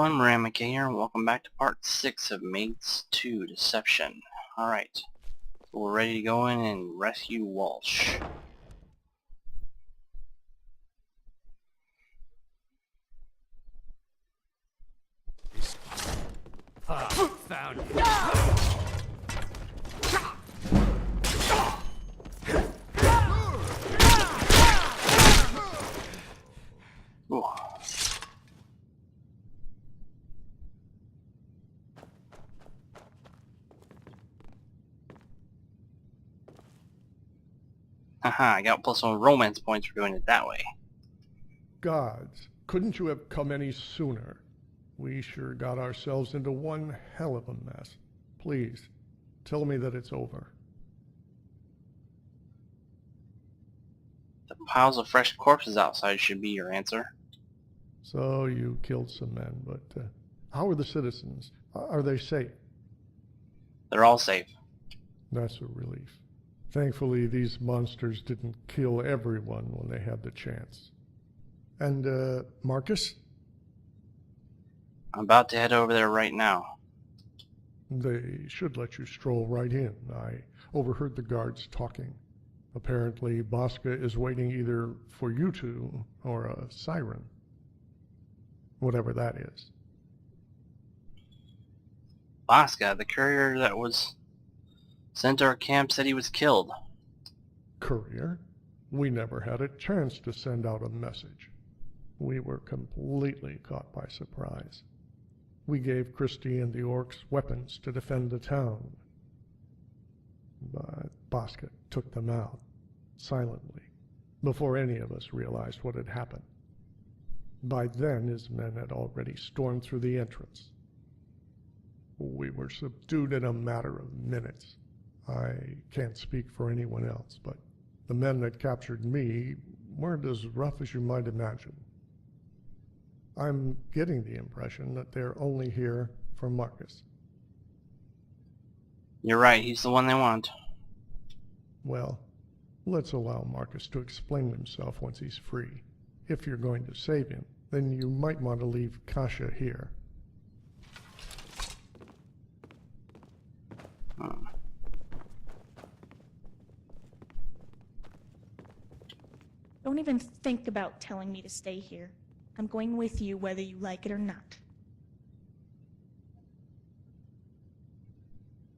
everyone, Ramake here, and welcome back to part 6 of Maids 2 Deception. Alright, so we're ready to go in and rescue Walsh. Found you. Ooh. Haha, I got +1 romance points for doing it that way. Gods, couldn't you have come any sooner? We sure got ourselves into one hell of a mess. Please, tell me that it's over. The piles of fresh corpses outside should be your answer. So you killed some men, but how are the citizens? Are they safe? They're all safe. That's a relief. Thankfully, these monsters didn't kill everyone when they had the chance. And, Marcus? I'm about to head over there right now. They should let you stroll right in. I overheard the guards talking. Apparently, Bosca is waiting either for you two or a siren. Whatever that is. Bosca, the courier that was sent to our camp, said he was killed. Courier? We never had a chance to send out a message. We were completely caught by surprise. We gave Christie and the orcs weapons to defend the town. But Bosca took them out, silently, before any of us realized what had happened. By then, his men had already stormed through the entrance. We were subdued in a matter of minutes. I can't speak for anyone else, but the men that captured me weren't as rough as you might imagine. I'm getting the impression that they're only here for Marcus. You're right, he's the one they want. Well, let's allow Marcus to explain himself once he's free. If you're going to save him, then you might want to leave Kasha here. Don't even think about telling me to stay here. I'm going with you whether you like it or not.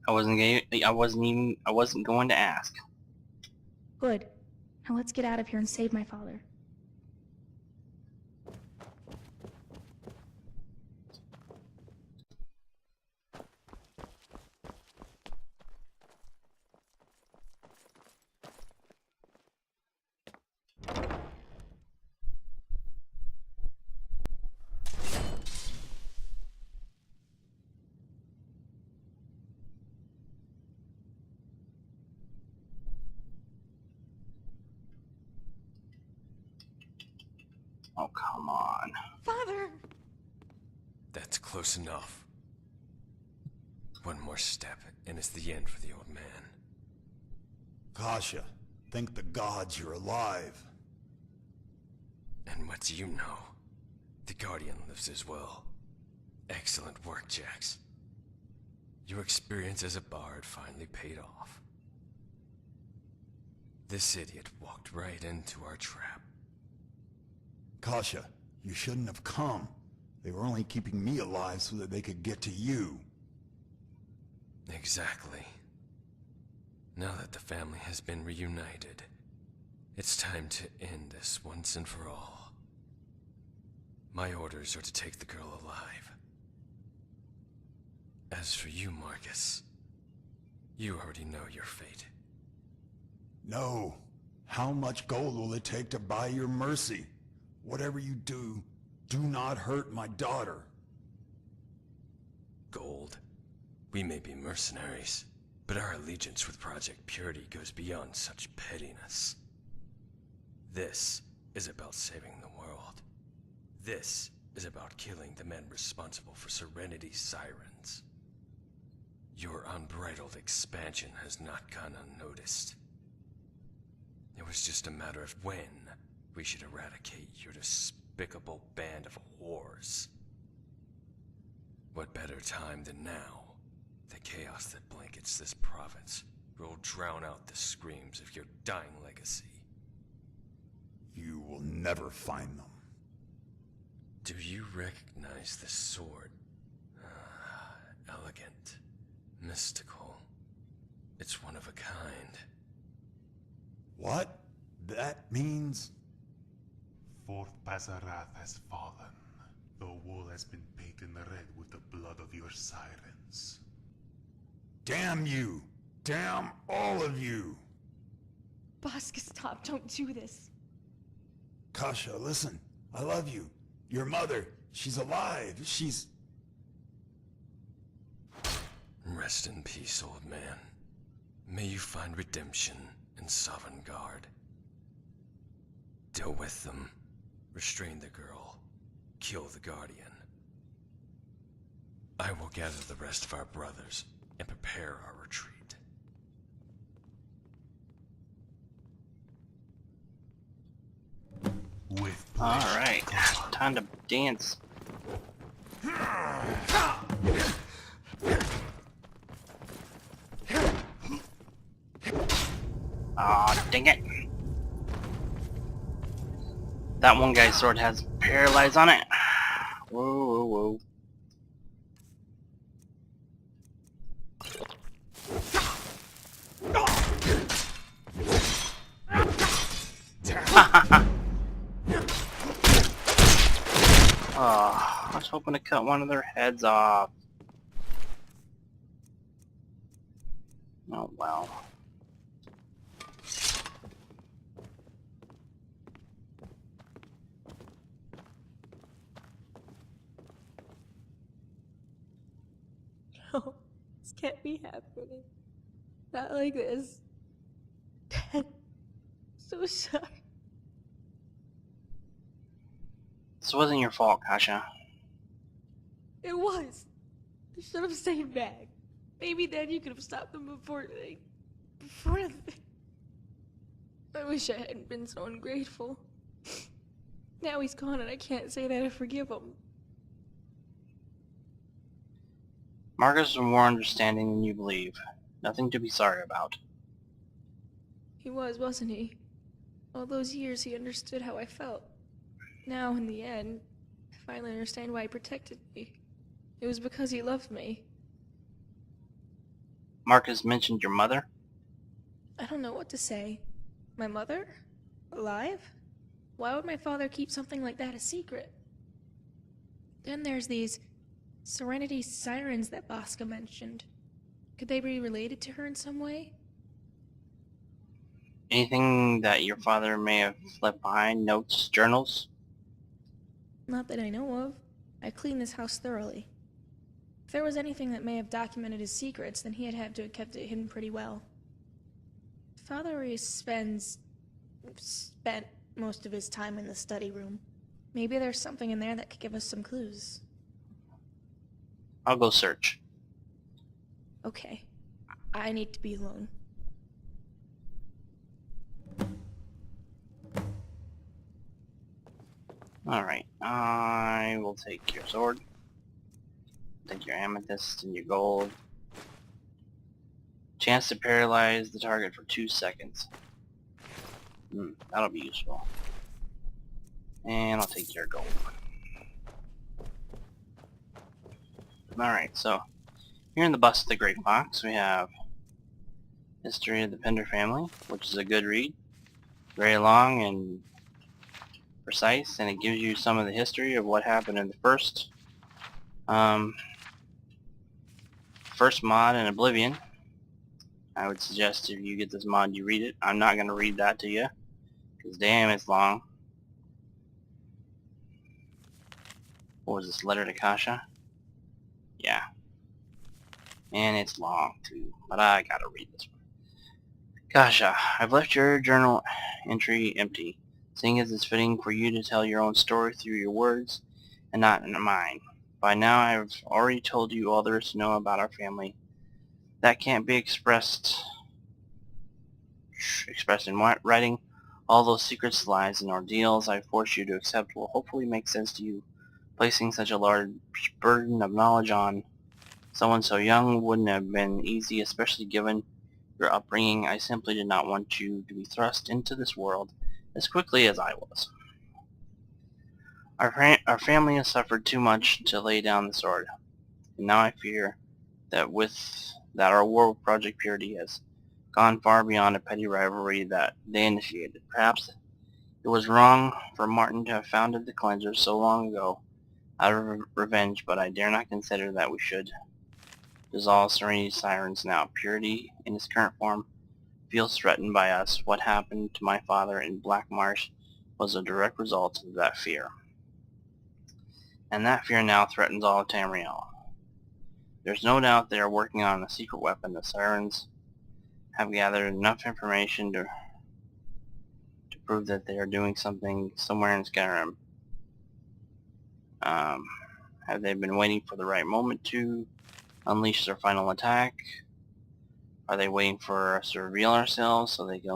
I wasn't going to ask. Good. Now let's get out of here and save my father. Oh, come on. Father! That's close enough. One more step, and it's the end for the old man. Kasha, thank the gods you're alive. And what do you know? The Guardian lives as well. Excellent work, Jax. Your experience as a bard finally paid off. This idiot walked right into our trap. Kasha, you shouldn't have come. They were only keeping me alive so that they could get to you. Exactly. Now that the family has been reunited, it's time to end this once and for all. My orders are to take the girl alive. As for you, Marcus, you already know your fate. No. How much gold will it take to buy your mercy? Whatever you do, do not hurt my daughter. Gold. We may be mercenaries, but our allegiance with Project Purity goes beyond such pettiness. This is about saving the world. This is about killing the men responsible for Serenity's sirens. Your unbridled expansion has not gone unnoticed. It was just a matter of when we should eradicate your despicable band of whores. What better time than now? The chaos that blankets this province will drown out the screams of your dying legacy. You will never find them. Do you recognize this sword? Elegant, mystical. It's one of a kind. What? That means... Fort Pazarath has fallen. The wall has been painted red with the blood of your sirens. Damn you! Damn all of you! Bosca, stop. Don't do this. Kasha, listen. I love you. Your mother, she's alive. She's... Rest in peace, old man. May you find redemption in Sovngarde. Deal with them. Restrain the girl. Kill the Guardian. I will gather the rest of our brothers and prepare our retreat. With Alright, time to dance. Aw, dang it. That one guy's sword has paralyze on it. Whoa, whoa, whoa. Oh, I was hoping to cut one of their heads off. Oh well. No, this can't be happening. Not like this. Dad, so sorry. This wasn't your fault, Kasha. It was. I should have stayed back. Maybe then you could have stopped them before they... I wish I hadn't been so ungrateful. Now he's gone and I can't say that I forgive him. Marcus is more understanding than you believe. Nothing to be sorry about. He was, wasn't he? All those years he understood how I felt. Now, in the end, I finally understand why he protected me. It was because he loved me. Marcus mentioned your mother? I don't know what to say. My mother? Alive? Why would my father keep something like that a secret? Then there's these Serenity Sirens that Bosca mentioned. Could they be related to her in some way? Anything that your father may have left behind? Notes? Journals? Not that I know of. I cleaned this house thoroughly. If there was anything that may have documented his secrets, then he'd have to have kept it hidden pretty well. Father always spent most of his time in the study room. Maybe there's something in there that could give us some clues. I'll go search. Okay. I need to be alone. Alright, I will take your sword. Take your amethyst and your gold. Chance to paralyze the target for 2 seconds. That'll be useful. And I'll take your gold. Alright, so here in the Bust of the Great Fox we have History of the Pender Family, which is a good read. Very long and precise, and it gives you some of the history of what happened in the first mod in Oblivion. I would suggest if you get this mod you read it. I'm not going to read that to you, because damn it's long. What was this, Letter to Kasha? Yeah. And it's long too, but I gotta read this one. Kasha, I've left your journal entry empty, seeing as it's fitting for you to tell your own story through your words and not in mine. By now I've already told you all there is to know about our family. That can't be expressed in writing. All those secrets, lies, and ordeals I force you to accept will hopefully make sense to you Placing such a large burden of knowledge on someone so young wouldn't have been easy, especially given your upbringing. I simply did not want you to be thrust into this world as quickly as I was. Our family has suffered too much to lay down the sword, and now I fear that our war with Project Purity has gone far beyond a petty rivalry that they initiated. Perhaps it was wrong for Martin to have founded the Cleansers so long ago out of revenge, but I dare not consider that we should dissolve Serenity's sirens now. Purity, in its current form, feels threatened by us. What happened to my father in Black Marsh was a direct result of that fear. And that fear now threatens all of Tamriel. There's no doubt they are working on a secret weapon. The sirens have gathered enough information to prove that they are doing something somewhere in Skyrim. Have they been waiting for the right moment to unleash their final attack? Are they waiting for us to reveal ourselves so they can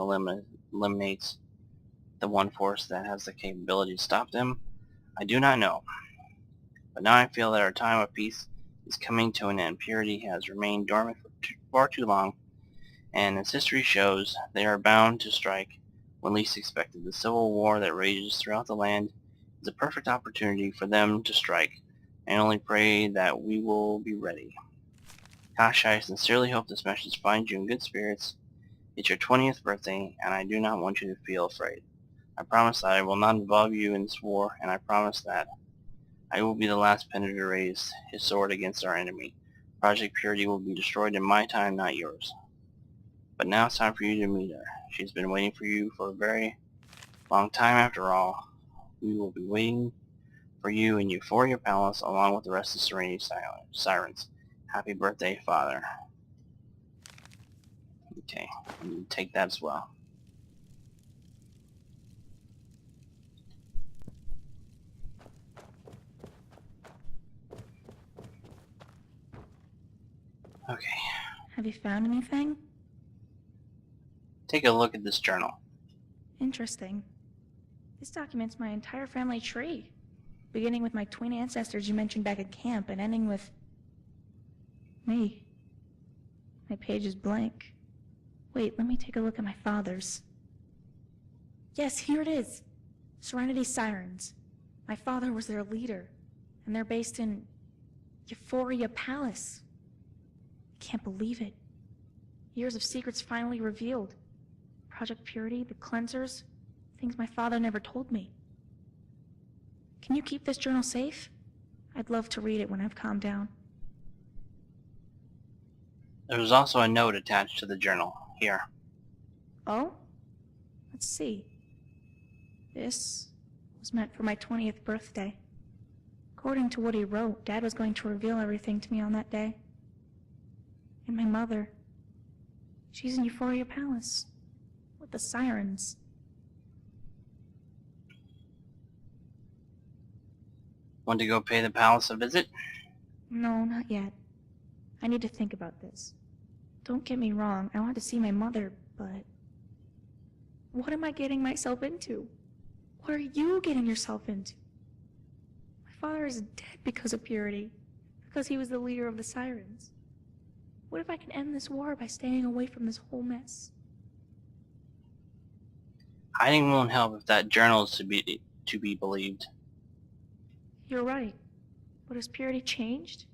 eliminate the one force that has the capability to stop them? I do not know. But now I feel that our time of peace is coming to an end. Purity has remained dormant for far too long, and as history shows, they are bound to strike when least expected. The civil war that rages throughout the land is a perfect opportunity for them to strike. I only pray that we will be ready. Kasha, I sincerely hope this message finds you in good spirits. It's your 20th birthday, and I do not want you to feel afraid. I promise that I will not involve you in this war, and I promise that I will be the last Pender to raise his sword against our enemy. Project Purity will be destroyed in my time, not yours. But now it's time for you to meet her. She's been waiting for you for a very long time after all. We will be waiting for you in Euphoria Palace along with the rest of Serenity Sirens. Happy birthday, Father. Okay, I'm going to take that as well. Okay, Have you found anything? take a look at this journal. Interesting. This documents my entire family tree, beginning with my twin ancestors you mentioned back at camp and ending with me. My page is blank. Wait, let me take a look at my father's. Yes, here it is. Serenity Sirens. My father was their leader, and they're based in Euphoria Palace. I can't believe it. Years of secrets finally revealed. Project Purity, the Cleansers, things my father never told me. Can you keep this journal safe? I'd love to read it when I've calmed down. There was also a note attached to the journal. Here. Oh? Let's see. This was meant for my 20th birthday. According to what he wrote, Dad was going to reveal everything to me on that day. And my mother, she's in Euphoria Palace with the sirens. Want to go pay the palace a visit? No, not yet. I need to think about this. Don't get me wrong, I want to see my mother, but what am I getting myself into? What are you getting yourself into? My father is dead because of Purity, because he was the leader of the Sirens. What if I can end this war by staying away from this whole mess? Hiding won't help if that journal is to be believed. You're right. But has Purity changed?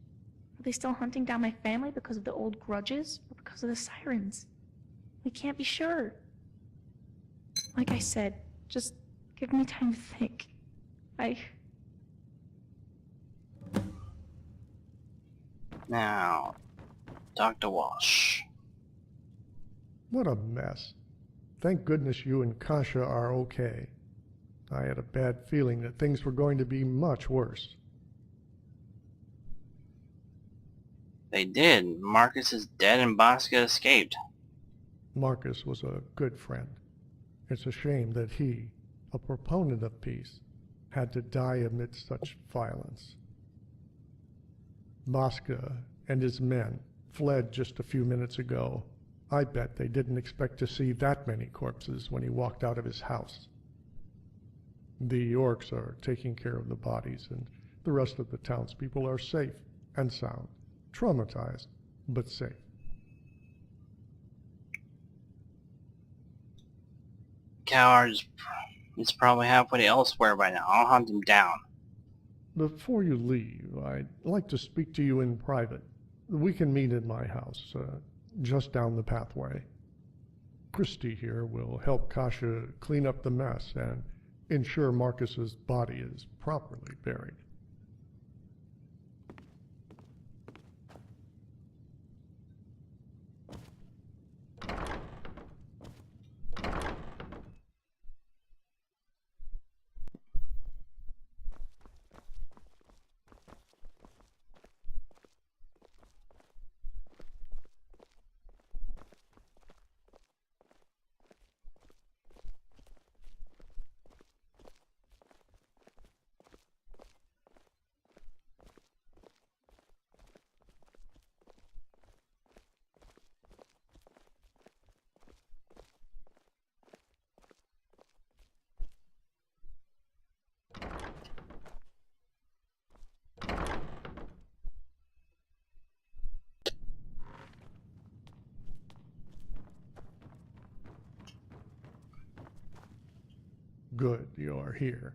Are they still hunting down my family because of the old grudges, or because of the Sirens? We can't be sure. Like I said, just give me time to think. Now, Dr. Walsh. What a mess. Thank goodness you and Kasha are okay. I had a bad feeling that things were going to be much worse. They did. Marcus is dead and Bosca escaped. Marcus was a good friend. It's a shame that he, a proponent of peace, had to die amidst such violence. Bosca and his men fled just a few minutes ago. I bet they didn't expect to see that many corpses when he walked out of his house. The orcs are taking care of the bodies, and The rest of the townspeople are safe and sound, traumatized, but safe. Coward is probably halfway elsewhere by now. I'll hunt him down. Before you leave, I'd like to speak to you in private. We can meet in my house, just down the pathway. Christy here will help Kasha clean up the mess and ensure Marcus's body is properly buried. Good, you're here.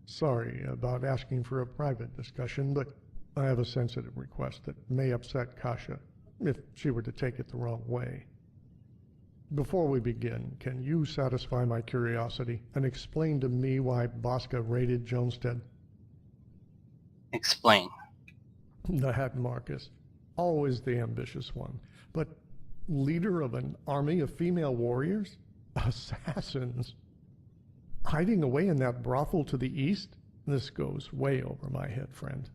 Sorry about asking for a private discussion, but I have a sensitive request that may upset Kasha if she were to take it the wrong way. Before we begin, can you satisfy my curiosity and explain to me why Bosca raided Jonestead? Explain. That Marcus, always the ambitious one, but leader of an army of female warriors? Assassins? Hiding away in that brothel to the east? This goes way over my head, friend.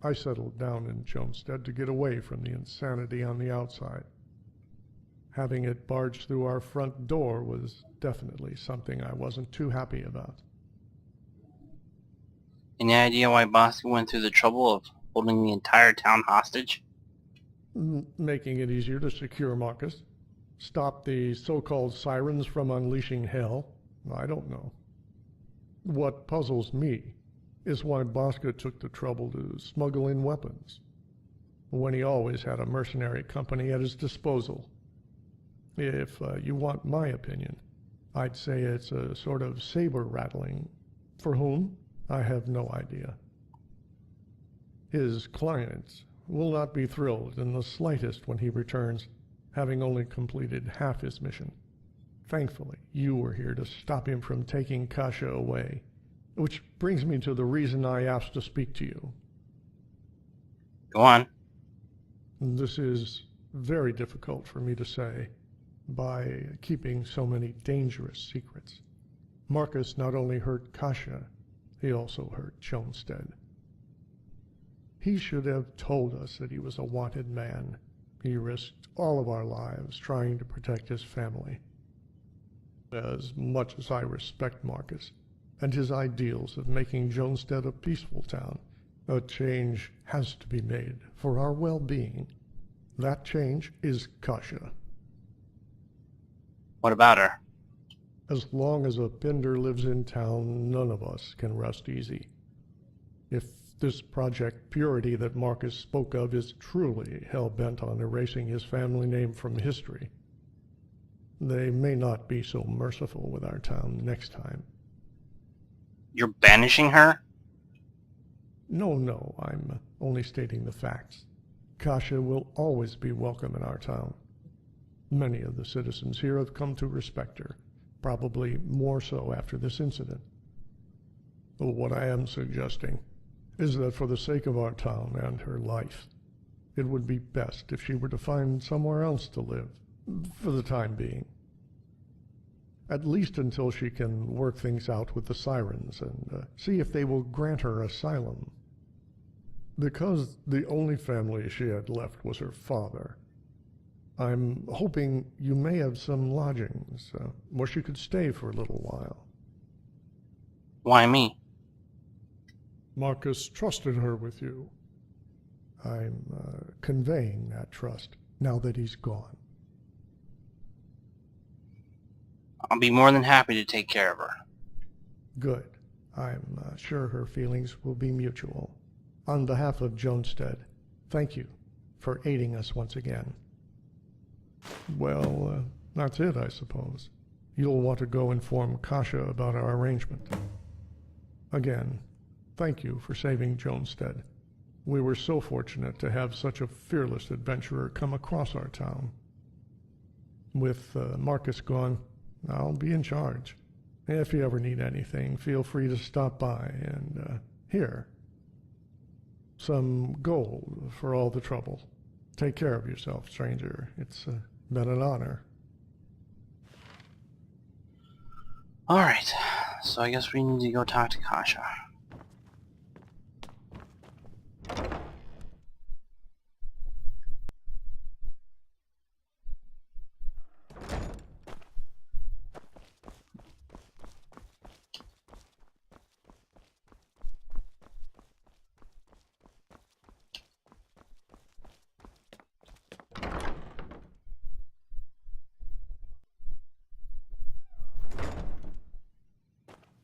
I settled down in Jonestead to get away from the insanity on the outside. Having it barge through our front door was definitely something I wasn't too happy about. Any idea why Bosca went through the trouble of holding the entire town hostage? Making it easier to secure Marcus. Stop the so-called sirens from unleashing hell. I don't know. What puzzles me is why Bosca took the trouble to smuggle in weapons, when he always had a mercenary company at his disposal. If you want my opinion, I'd say it's a sort of saber rattling. For whom? I have no idea. His clients will not be thrilled in the slightest when he returns, having only completed half his mission. Thankfully, you were here to stop him from taking Kasha away, which brings me to the reason I asked to speak to you. Go on. This is very difficult for me to say, by keeping so many dangerous secrets. Marcus not only hurt Kasha, he also hurt Jonestead. He should have told us that he was a wanted man. He risked all of our lives trying to protect his family. As much as I respect Marcus and his ideals of making Jonestead a peaceful town, a change has to be made for our well-being. That change is Kasha. What about her? As long as a Pinder lives in town, none of us can rest easy. If this Project Purity that Marcus spoke of is truly hell-bent on erasing his family name from history, they may not be so merciful with our town next time. You're banishing her? No, I'm only stating the facts. Kasha will always be welcome in our town. Many of the citizens here have come to respect her, probably more so after this incident. What I am suggesting is that for the sake of our town and her life, it would be best if she were to find somewhere else to live, for the time being. At least until she can work things out with the sirens and see if they will grant her asylum. Because the only family she had left was her father, I'm hoping you may have some lodgings where she could stay for a little while. Why me? Marcus trusted her with you. I'm conveying that trust now that he's gone. I'll be more than happy to take care of her. Good. I'm sure her feelings will be mutual. On behalf of Jonestead, thank you for aiding us once again. Well, that's it, I suppose. You'll want to go inform Kasha about our arrangement. Again, thank you for saving Jonestead. We were so fortunate to have such a fearless adventurer come across our town. With Marcus gone, I'll be in charge. If you ever need anything, feel free to stop by and, here. Some gold for all the trouble. Take care of yourself, stranger. It's been an honor. Alright, so I guess we need to go talk to Kasha.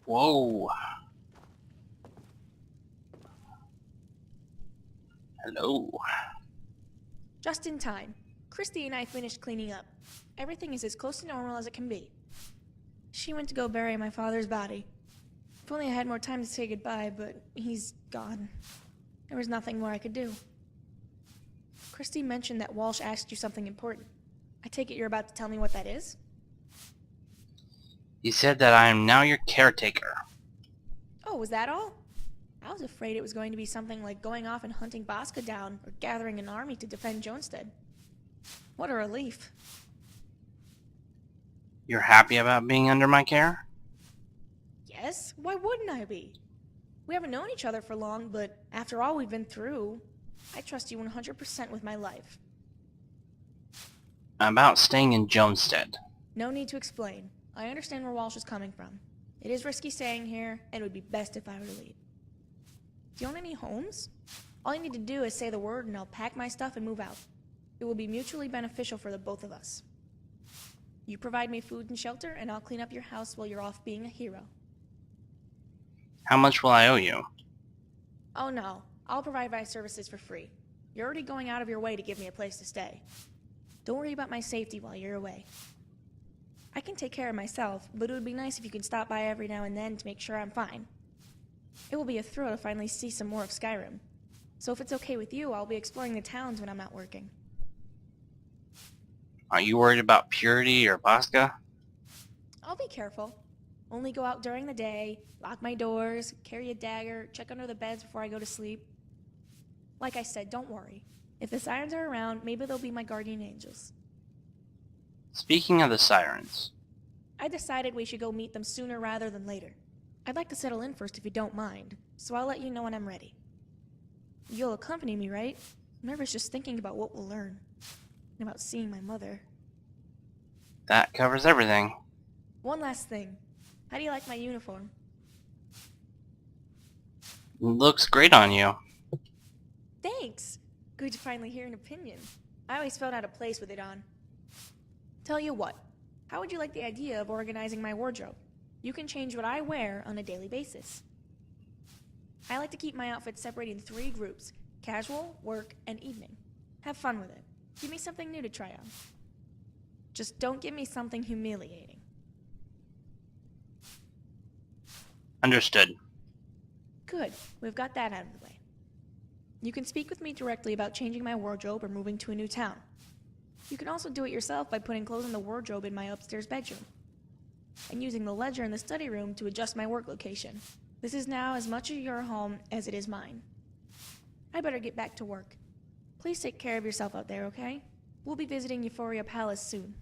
Whoa. Hello. Just in time. Christy and I finished cleaning up. Everything is as close to normal as it can be. She went to go bury my father's body. If only I had more time to say goodbye, but he's gone. There was nothing more I could do. Christy mentioned that Walsh asked you something important. I take it you're about to tell me what that is? He said that I am now your caretaker. Oh, was that all? I was afraid it was going to be something like going off and hunting Bosca down or gathering an army to defend Jonestead. What a relief. You're happy about being under my care? Yes, why wouldn't I be? We haven't known each other for long, but after all we've been through, I trust you 100% with my life. About staying in Jonestead. No need to explain. I understand where Walsh is coming from. It is risky staying here, and it would be best if I were to leave. Do you own any homes? All you need to do is say the word and I'll pack my stuff and move out. It will be mutually beneficial for the both of us. You provide me food and shelter, and I'll clean up your house while you're off being a hero. How much will I owe you? Oh no, I'll provide my services for free. You're already going out of your way to give me a place to stay. Don't worry about my safety while you're away. I can take care of myself, but it would be nice if you could stop by every now and then to make sure I'm fine. It will be a thrill to finally see some more of Skyrim. So if it's okay with you, I'll be exploring the towns when I'm not working. Are you worried about Purity or Bosca? I'll be careful. Only go out during the day, lock my doors, carry a dagger, check under the beds before I go to sleep. Like I said, don't worry. If the sirens are around, maybe they'll be my guardian angels. Speaking of the sirens, I decided we should go meet them sooner rather than later. I'd like to settle in first if you don't mind, so I'll let you know when I'm ready. You'll accompany me, right? I'm nervous just thinking about what we'll learn. And about seeing my mother. that covers everything. One last thing. How do you like my uniform? Looks great on you. Thanks! Good to finally hear an opinion. I always felt out of place with it on. Tell you what, how would you like the idea of organizing my wardrobe? You can change what I wear on a daily basis. I like to keep my outfits separated in 3 groups: casual, work, and evening. Have fun with it. Give me something new to try on. Just don't give me something humiliating. Understood. Good, we've got that out of the way. You can speak with me directly about changing my wardrobe or moving to a new town. You can also do it yourself by putting clothes in the wardrobe in my upstairs bedroom, and using the ledger in the study room to adjust my work location. This is now as much of your home as it is mine. I better get back to work. Please take care of yourself out there, okay? We'll be visiting Euphoria Palace soon.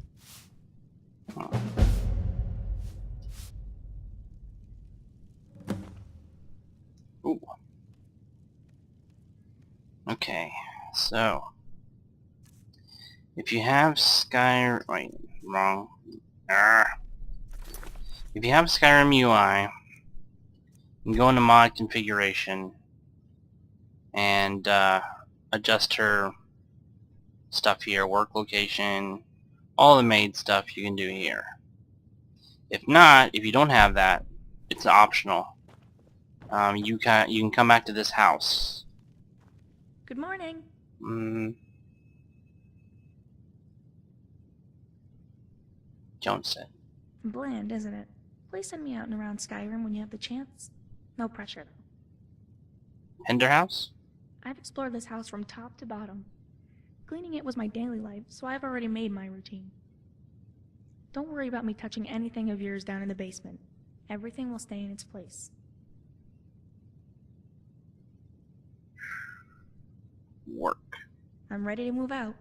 Ooh. Okay, so if you have wait, wrong. If you have Skyrim UI, you can go into mod configuration and adjust her stuff here, work location, all the maid stuff you can do here. If not, if you don't have that, it's optional. You can come back to this house. Good morning. Jones said. Bland, isn't it? Please send me out and around Skyrim when you have the chance. No pressure, though. Pender house? I've explored this house from top to bottom. Cleaning it was my daily life, so I've already made my routine. Don't worry about me touching anything of yours down in the basement. Everything will stay in its place. Work. I'm ready to move out.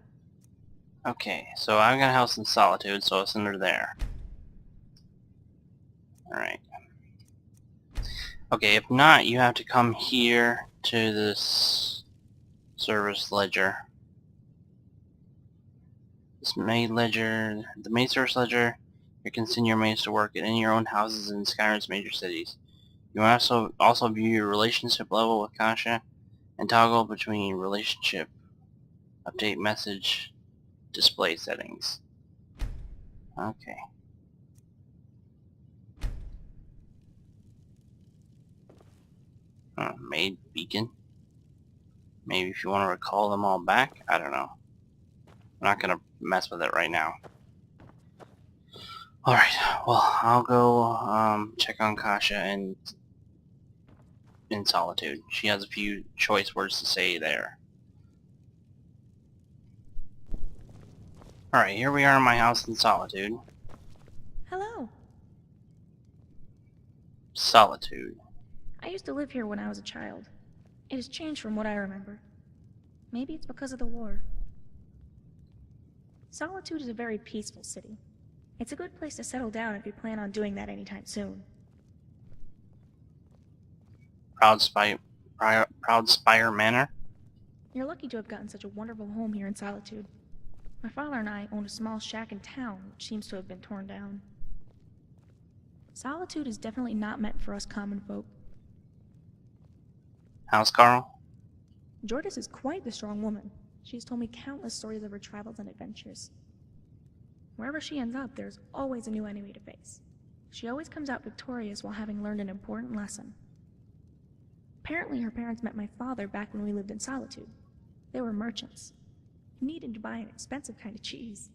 Okay, so I've got a house in Solitude, so it's under there. Alright. Okay, if not, you have to come here to this service ledger. This maid ledger, the maid service ledger, you can send your maids to work in your own houses in Skyrim's major cities. You also view your relationship level with Kasha and toggle between relationship, update message, display settings. Okay. Maid beacon. Maybe if you want to recall them all back, I don't know. I'm not gonna mess with it right now. Alright, well, I'll go check on Kasha in Solitude. She has a few choice words to say there. Alright, here we are in my house in Solitude. Hello. Solitude. I used to live here when I was a child. It has changed from what I remember. Maybe it's because of the war. Solitude is a very peaceful city. It's a good place to settle down if you plan on doing that anytime soon. Proud Spire Manor. You're lucky to have gotten such a wonderful home here in Solitude. My father and I own a small shack in town, which seems to have been torn down. Solitude is definitely not meant for us common folk. How's Carl? Jordis is quite the strong woman. She has told me countless stories of her travels and adventures. Wherever she ends up, there's always a new enemy to face. She always comes out victorious while having learned an important lesson. Apparently, her parents met my father back when we lived in Solitude. They were merchants. He needed to buy an expensive kind of cheese.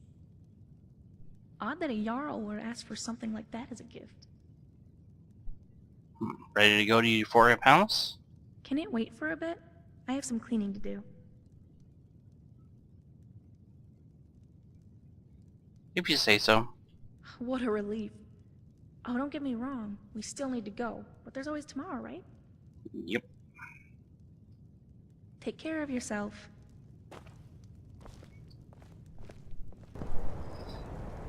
Odd that a Jarl would ask for something like that as a gift. Ready to go to Euphoria Palace? Can it wait for a bit? I have some cleaning to do. If you say so. What a relief. Oh, don't get me wrong. We still need to go, but there's always tomorrow, right? Yep. Take care of yourself.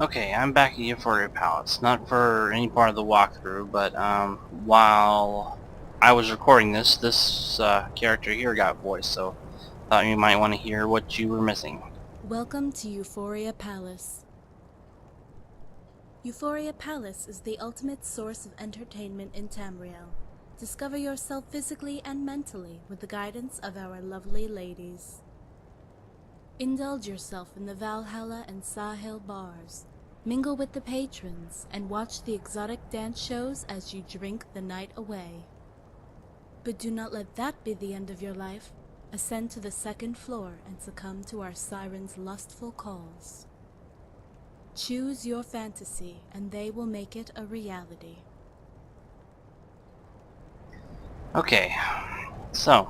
Okay, I'm back at Euphoria Palace. Not for any part of the walkthrough, but while I was recording this, character here got voiced, so thought you might want to hear what you were missing. Welcome to Euphoria Palace. Euphoria Palace is the ultimate source of entertainment in Tamriel. Discover yourself physically and mentally with the guidance of our lovely ladies. Indulge yourself in the Valhalla and Sahel bars. Mingle with the patrons and watch the exotic dance shows as you drink the night away. But do not let that be the end of your life. Ascend to the second floor and succumb to our sirens' lustful calls. Choose your fantasy and they will make it a reality. Okay, so,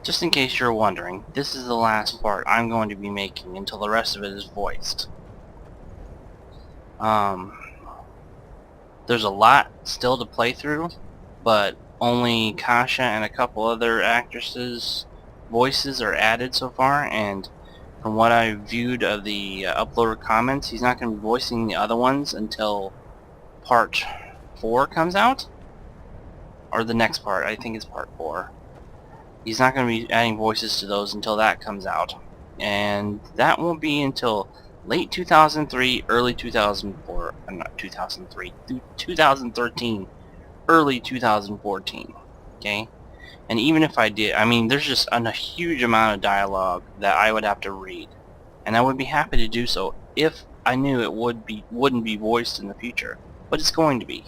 just in case you're wondering, this is the last part I'm going to be making until the rest of it is voiced. There's a lot still to play through, but only Kasha and a couple other actresses' voices are added so far, and from what I viewed of the uploader comments, he's not going to be voicing the other ones until part 4 comes out? Or the next part, I think it's part 4. He's not going to be adding voices to those until that comes out. And that won't be until late 2003, early 2004, not 2003, 2013, early 2014, okay? And even if I did, I mean, there's just a huge amount of dialogue that I would have to read. And I would be happy to do so if I knew it wouldn't be voiced in the future. But it's going to be.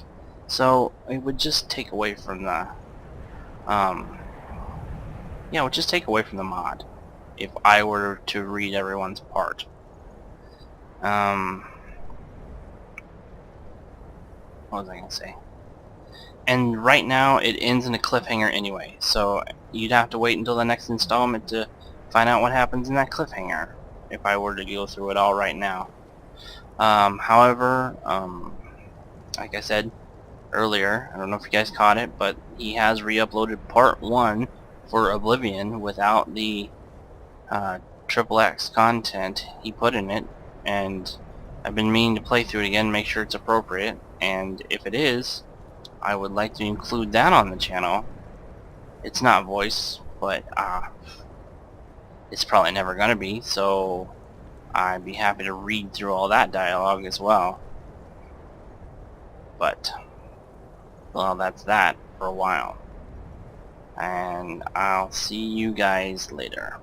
So it would just take away from the yeah, it would just take away from the mod if I were to read everyone's part. What was I gonna say? And right now it ends in a cliffhanger anyway, so you'd have to wait until the next installment to find out what happens in that cliffhanger if I were to go through it all right now. However, like I said earlier, I don't know if you guys caught it, but he has re-uploaded part 1 for Oblivion without the XXX content he put in it, and I've been meaning to play through it again, make sure it's appropriate, and if it is, I would like to include that on the channel. It's not voice, but it's probably never gonna be, so I'd be happy to read through all that dialogue as well. But, well, that's that for a while. And I'll see you guys later.